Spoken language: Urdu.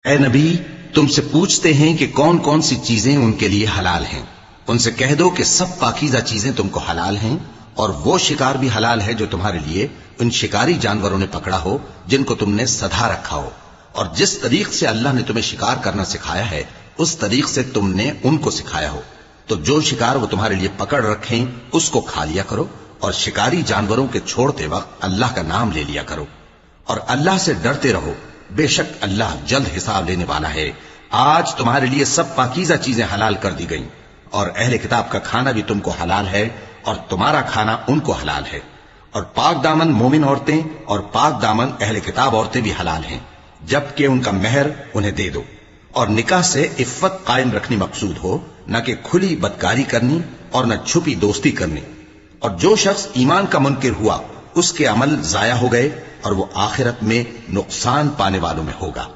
اے نبی، تم سے پوچھتے ہیں کہ کون کون سی چیزیں ان کے لیے حلال ہیں۔ ان سے کہہ دو کہ سب پاکیزہ چیزیں تم کو حلال ہیں، اور وہ شکار بھی حلال ہے جو تمہارے لیے ان شکاری جانوروں نے پکڑا ہو جن کو تم نے سدھا رکھا ہو، اور جس طریق سے اللہ نے تمہیں شکار کرنا سکھایا ہے اس طریق سے تم نے ان کو سکھایا ہو۔ تو جو شکار وہ تمہارے لیے پکڑ رکھیں اس کو کھا لیا کرو، اور شکاری جانوروں کے چھوڑتے وقت اللہ کا نام لے لیا کرو، اور اللہ سے ڈرتے رہو، بے شک اللہ جلد حساب لینے والا ہے۔ آج تمہارے لیے سب پاکیزہ چیزیں حلال کر دی گئیں، اور اہل کتاب کا کھانا بھی تم کو حلال ہے اور تمہارا کھانا ان کو حلال ہے، اور پاک دامن مومن عورتیں اور پاک دامن اہل کتاب عورتیں بھی حلال ہیں، جبکہ ان کا مہر انہیں دے دو، اور نکاح سے عفت قائم رکھنی مقصود ہو، نہ کہ کھلی بدکاری کرنی اور نہ چھپی دوستی کرنی۔ اور جو شخص ایمان کا منکر ہوا اس کے عمل ضائع ہو گئے اور وہ آخرت میں نقصان پانے والوں میں ہوگا۔